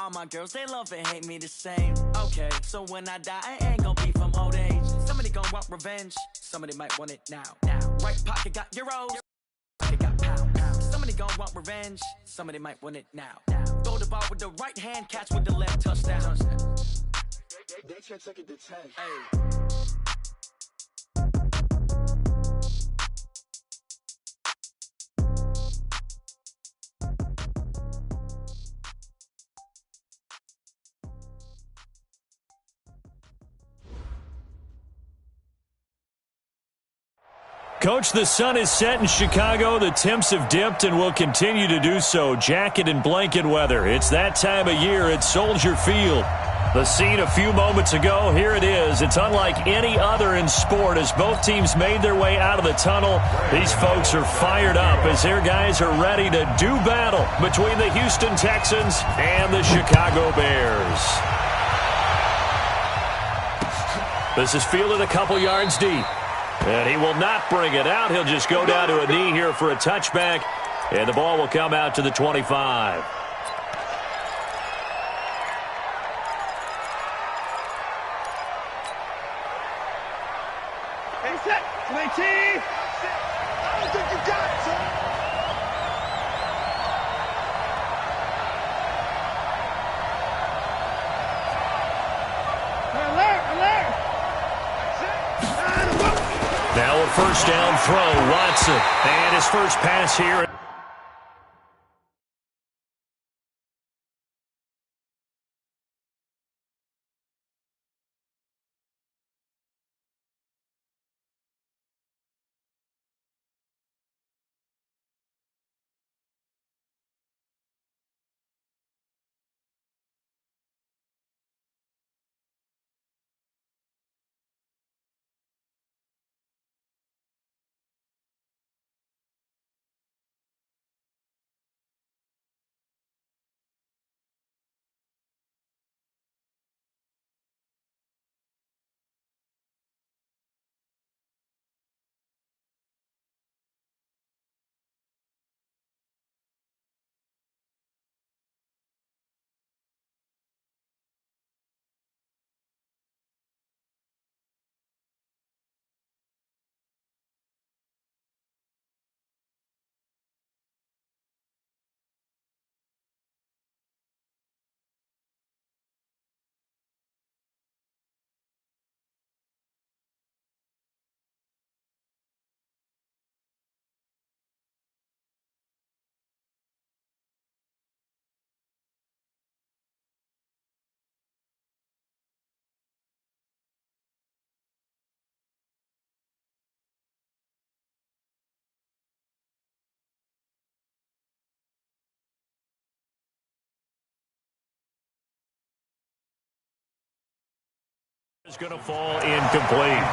All my girls, they love and hate me the same. Okay, so when I die, I ain't gonna be from old age. Somebody gonna want revenge, somebody might want it now. Right pocket got euros, pocket got pounds. Somebody gonna want revenge, somebody might want it now. Throw the ball with the right hand, catch with the left, touchdown. They can't take it to 10. Hey. Coach, the sun is set in Chicago. The temps have dipped and will continue to do so. Jacket and blanket weather. It's that time of year at Soldier Field. The scene a few moments ago, here it is. It's unlike any other in sport as both teams made their way out of the tunnel. These folks are fired up as their guys are ready to do battle between the Houston Texans and the Chicago Bears. This is fielded a couple yards deep. And he will not bring it out. He'll just go down to a knee here for a touchback. And the ball will come out to the 25. Hey, set. 20. I don't think you got it, son. Alert. Now a first down throw, Watson. And his first pass here. Is going to fall incomplete.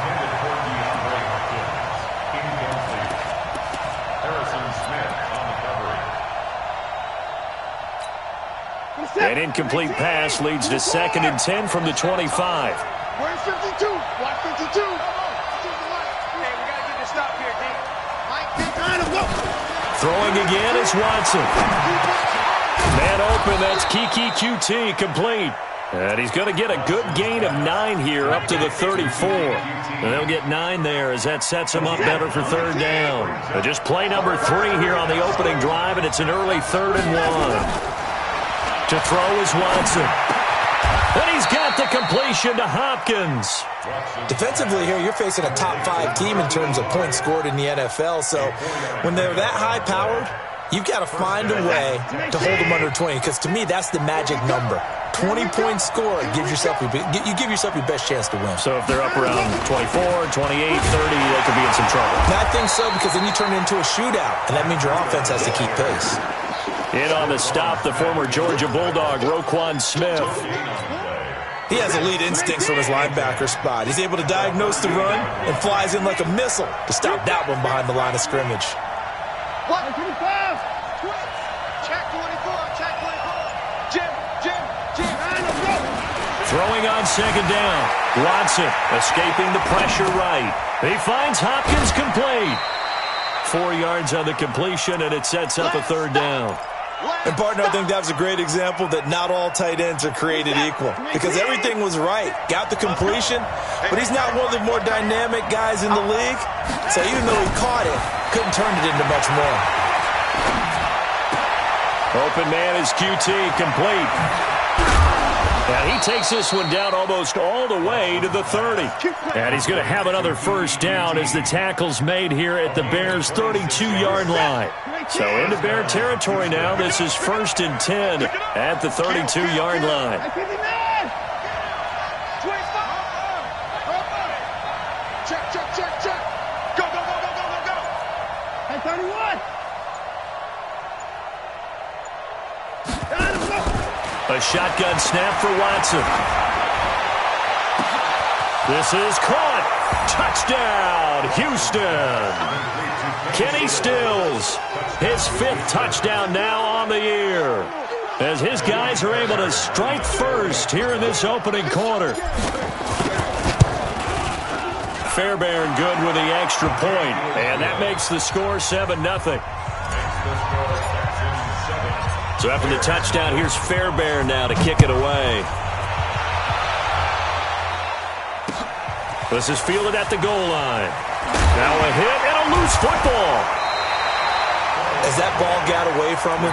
An incomplete pass leads to 2nd and 10 from the 25. Where's 52? Block 52. Hey, we got to get this stop here, D. Mike, take time to go. Throwing again is Watson. Man open, that's Kiki QT, complete. And he's going to get a good gain of 9 here up to the 34. And they'll get 9 there as that sets him up better for 3rd down. Just play number 3 here on the opening drive, and it's an early 3rd and 1. To throw is Watson. And he's got the completion to Hopkins. Defensively here, you're facing a top 5 team in terms of points scored in the NFL. So when they're that high-powered, you've got to find a way to hold them under 20, because to me, that's the magic number. 20 points scored, you give yourself your best chance to win. So if they're up around 24, 28, 30, they could be in some trouble. And I think so, because then you turn it into a shootout, and that means your offense has to keep pace. In on the stop, the former Georgia Bulldog, Roquan Smith. He has elite instincts from his linebacker spot. He's able to diagnose the run and flies in like a missile to stop that one behind the line of scrimmage. What? 25. Check 24. Check 24. Jim. Throwing on 2nd down. Watson escaping the pressure right. He finds Hopkins complete. 4 yards on the completion, and it sets up a 3rd down. And, partner, I think that was a great example that not all tight ends are created equal because everything was right. Got the completion, but he's not one of the more dynamic guys in the league. So even though he caught it, couldn't turn it into much more. Open man is QT, complete. And he takes this one down almost all the way to the 30. And he's going to have another first down as the tackle's made here at the Bears' 32-yard line. So into Bear territory now. This is 1st and 10 at the 32-yard line. Check. Go. Hey, 31. A shotgun snap for Watson. This is caught. Touchdown, Houston. Kenny Stills, his 5th touchdown now on the year, as his guys are able to strike first here in this opening quarter. Fairbairn good with the extra point, and that makes the score 7-0. So after the touchdown, here's Fairbairn now to kick it away. This is fielded at the goal line. Now a hit and a loose football. As that ball got away from him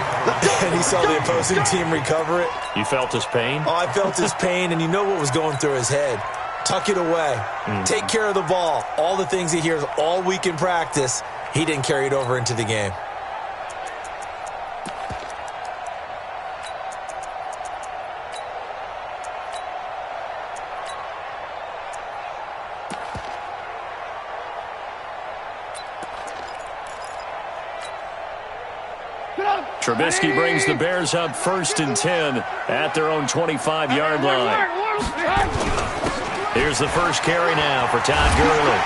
and he saw the opposing team recover it. You felt his pain? Oh, I felt his pain, and you know what was going through his head. Tuck it away. Take care of the ball. All the things he hears all week in practice, he didn't carry it over into the game. Trubisky brings the Bears up 1st and 10 at their own 25-yard line. Here's the first carry now for Todd Gurley.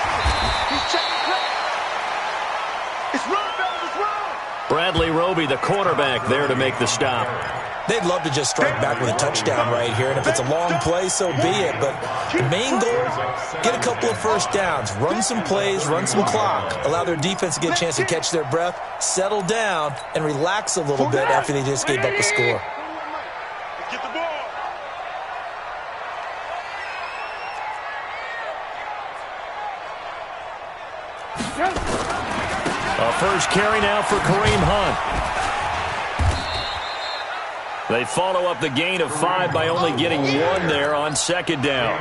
Bradley Roby, the quarterback, there to make the stop. They'd love to just strike back with a touchdown right here, and if it's a long play, so be it. But the main goal, get a couple of first downs, run some plays, run some clock, allow their defense to get a chance to catch their breath, settle down, and relax a little bit after they just gave up a score. Get the ball. A first carry now for Kareem Hunt. They follow up the gain of 5 by only getting 1 there on 2nd down.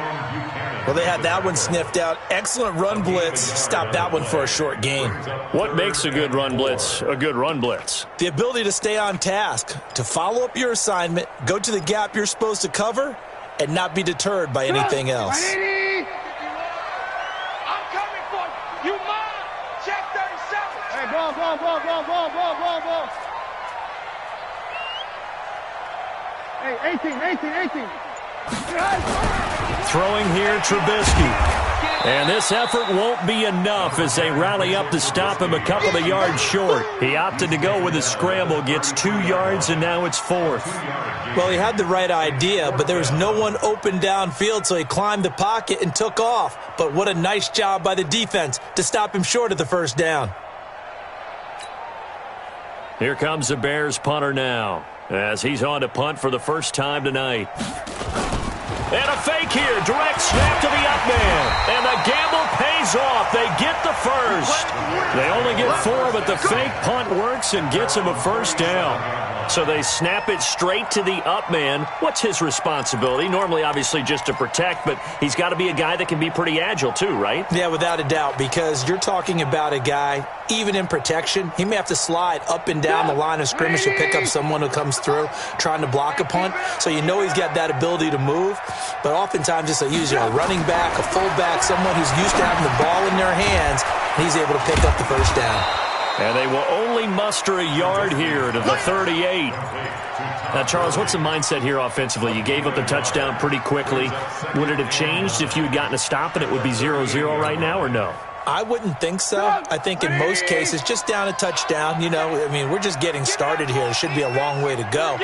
Well, they had that one sniffed out. Excellent run blitz. Stopped that one for a short gain. What makes a good run blitz a good run blitz? The ability to stay on task, to follow up your assignment, go to the gap you're supposed to cover, and not be deterred by anything else. I'm coming for you. You mine. Check 37. Hey, ball. Hey, 18. Throwing here, Trubisky. And this effort won't be enough as they rally up to stop him a couple of yards short. He opted to go with a scramble, gets 2 yards, and now it's 4th. Well, he had the right idea, but there was no one open downfield, so he climbed the pocket and took off. But what a nice job by the defense to stop him short of the first down. Here comes the Bears punter now, as he's on to punt for the first time tonight. And a fake here. Direct snap to the up man. And the gamble pays off. They get the first. They only get 4, but the fake punt works and gets him a first down. So they snap it straight to the up man. What's his responsibility? Normally, obviously, just to protect, but he's got to be a guy that can be pretty agile too, right? Yeah, without a doubt, because you're talking about a guy, even in protection, he may have to slide up and down the line of scrimmage to pick up someone who comes through trying to block a punt. So you know he's got that ability to move, but oftentimes it's usually a running back, a fullback, someone who's used to having the ball in their hands, and he's able to pick up the first down. And they will only muster a yard here to the 38. Now, Charles, what's the mindset here offensively? You gave up the touchdown pretty quickly. Would it have changed if you had gotten a stop and it would be 0-0 right now, or no? I wouldn't think so. I think in most cases, just down a touchdown, we're just getting started here. It should be a long way to go.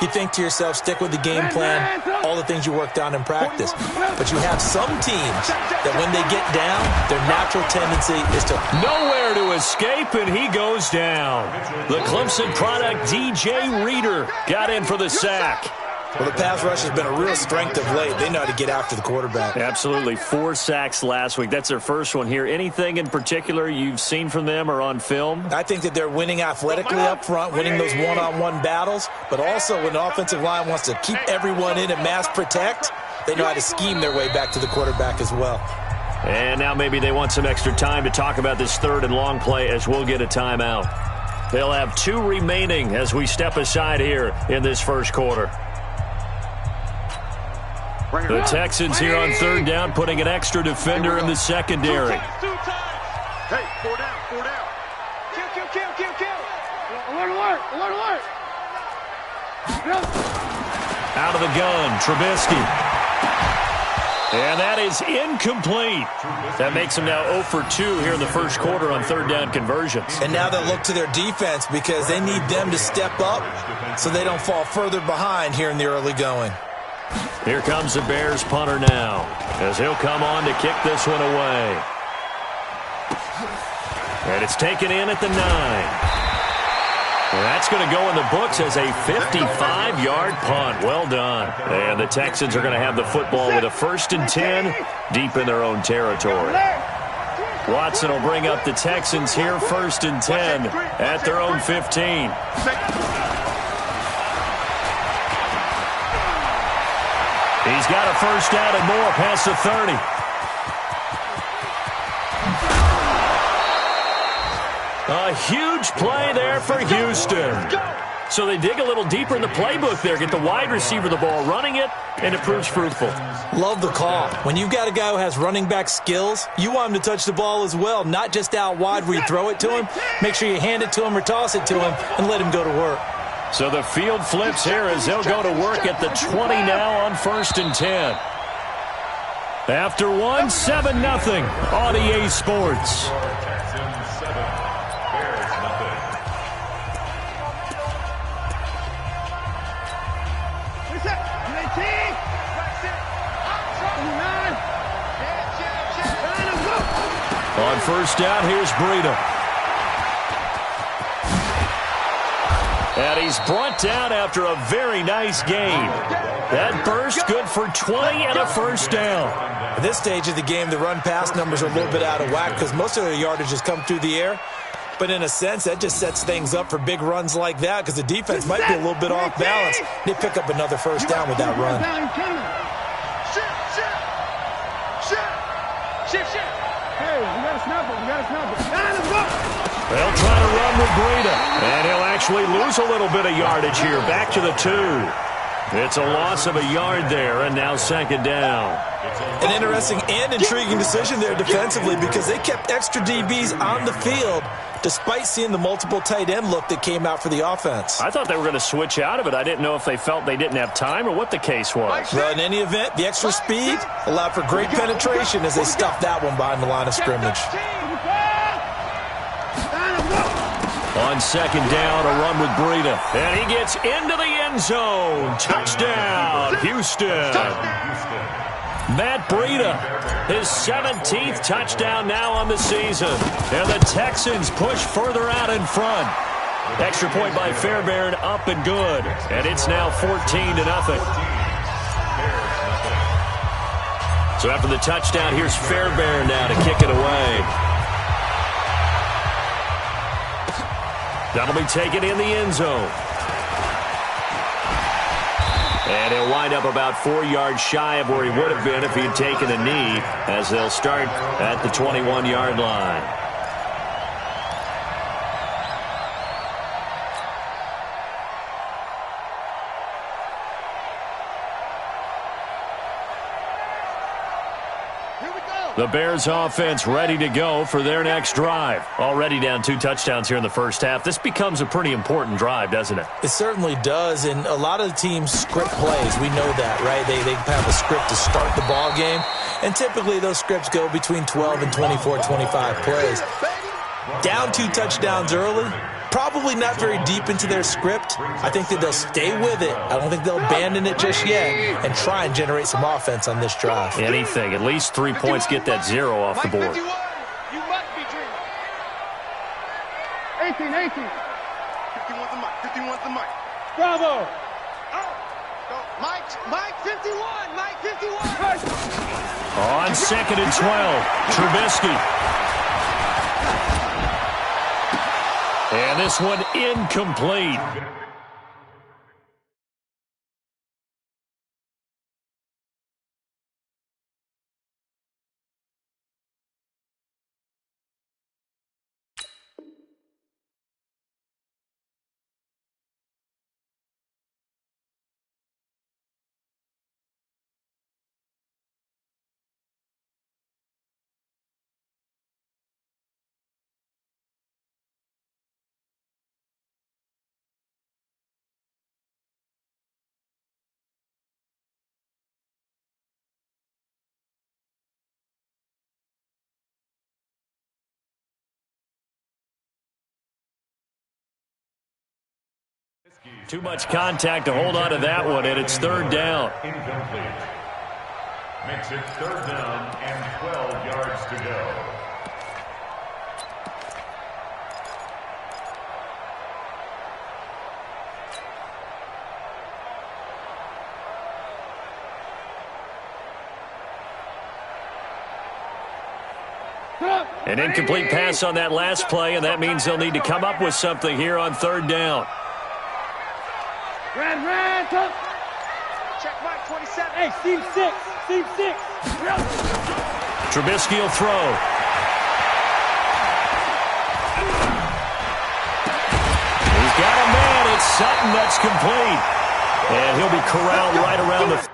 You think to yourself, stick with the game plan, all the things you worked on in practice. But you have some teams that when they get down, their natural tendency is to... Nowhere to escape, and he goes down. The Clemson product, DJ Reader, got in for the sack. Well, the pass rush has been a real strength of late. They know how to get after the quarterback. Absolutely. 4 sacks last week. That's their first one here. Anything in particular you've seen from them or on film? I think that they're winning athletically up front, winning those one-on-one battles, but also when the offensive line wants to keep everyone in and mass protect, they know how to scheme their way back to the quarterback as well. And now maybe they want some extra time to talk about this third and long play as we'll get a timeout. They'll have 2 remaining as we step aside here in this first quarter. The Texans here on third down, putting an extra defender in the secondary. Hey, 4 down, 4 down. Kill. Alert. Out of the gun, Trubisky. And that is incomplete. That makes them now 0 for 2 here in the first quarter on third down conversions. And now they'll look to their defense because they need them to step up so they don't fall further behind here in the early going. Here comes the Bears punter now, as he'll come on to kick this one away. And it's taken in at the 9. And that's going to go in the books as a 55-yard punt. Well done. And the Texans are going to have the football with a 1st and 10 deep in their own territory. Watson will bring up the Texans here 1st and 10 at their own 15. He's got a first down and more past the 30. A huge play there for Houston. So they dig a little deeper in the playbook there, get the wide receiver the ball, running it, and it proves fruitful. Love the call. When you've got a guy who has running back skills, you want him to touch the ball as well, not just out wide where you throw it to him. Make sure you hand it to him or toss it to him and let him go to work. So the field flips here as they'll go to work at the 20 now on 1st and 10. After 1, 7-0 on EA Sports. On first down, here's Breida. And he's brought down after a very nice game. That burst good for 20 and a first down. At this stage of the game, the run-pass numbers are a little bit out of whack because most of their yardage has come through the air. But in a sense, that just sets things up for big runs like that because the defense might be a little bit off balance. They pick up another first down with that run. Shift. Hey, we got to snap it. They'll try to run with Breida, and he'll actually lose a little bit of yardage here. Back to the 2. It's a loss of a yard there, and now 2nd down. An interesting and intriguing decision there defensively because they kept extra DBs on the field despite seeing the multiple tight end look that came out for the offense. I thought they were going to switch out of it. I didn't know if they felt they didn't have time or what the case was. Well, in any event, the extra speed allowed for great penetration as they stuffed that one behind the line of scrimmage. On 2nd down, a run with Breida. And he gets into the end zone. Touchdown, Houston. Matt Breida, his 17th touchdown now on the season. And the Texans push further out in front. Extra point by Fairbairn, up and good. And it's now 14-0. So after the touchdown, here's Fairbairn now to kick it away. That'll be taken in the end zone. And he'll wind up about 4 yards shy of where he would have been if he had taken a knee, as they'll start at the 21-yard line. The Bears offense ready to go for their next drive. Already down 2 touchdowns here in the first half. This becomes a pretty important drive, doesn't it? It certainly does, and a lot of the teams script plays. We know that, right? They have a script to start the ball game, and typically those scripts go between 12 and 24, 25 plays. Down 2 touchdowns early, probably not very deep into their script. I think that they'll stay with it. I don't think they'll abandon it just yet and try and generate some offense on this drive. Anything. At least 3 points get that 0 off the board. 51, you must be dreaming. 18. 51's the mic. 51's the mic. Bravo. Mike 51. Mike 51. On 2nd and 12, Trubisky. And this one incomplete. Too much contact to hold on to that one, and it's 3rd down. Incomplete. Makes it 3rd down and 12 yards to go. An incomplete pass on that last play, and that means they'll need to come up with something here on 3rd down. Ran, tough. Check Mike 27. Hey, seam 6. Trubisky will throw. He's got a man. It's Sutton that's complete. And he'll be corralled right around the...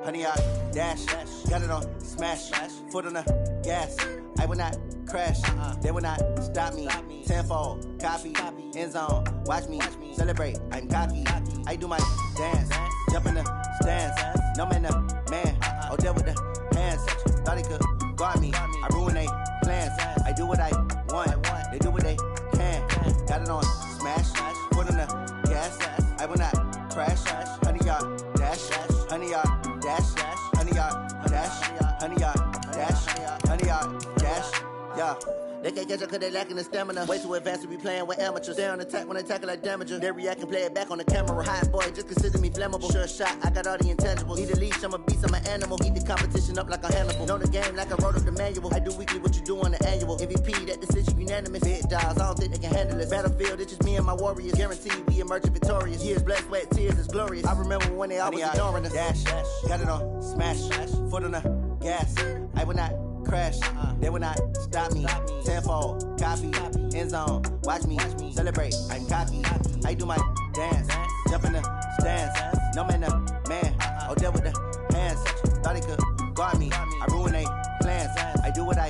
Honey, I dash, got it on smash, foot on the gas. I will not crash, they will not stop me. Tenfold, copy, end zone, watch me celebrate. I'm cocky, I do my dance, jump in the stands. No man, the man, oh, there with the hands. Thought he could guard me, I ruin they plans. I do what I want, they do what they can. Got it on smash, foot on the gas. I will not crash, honey, y'all dash, honey, y'all dash, honey, y'all dash, honey, y'all dash, honey, y'all dash, yeah. They can't catch up cause they lacking the stamina. Way too advanced to be playing with amateurs. They on attack when they tackle like damager. They react and play it back on the camera. Hot boy, just consider me flammable. Sure shot, I got all the intangibles. Need a leash, I'm a beast, I'm an animal. Eat the competition up like a Hannibal. Know the game like I wrote up the manual. I do weekly what you do on the annual. MVP, that decision unanimous. Big dogs, I don't think they can handle it. Battlefield, it's just me and my warriors. Guaranteed we emerge victorious. Years, blood, sweat, tears, is glorious. I remember when they always ignoring us. Dash, got it on smash, foot on the gas. I will not crash, they will not stop me. Tenfold, copy, end zone, watch me celebrate. I'm cocky, I do my dance, jump in the stands. No man, the man, oh, there with the hands. Thought he could guard me, I ruin they plans. I do what I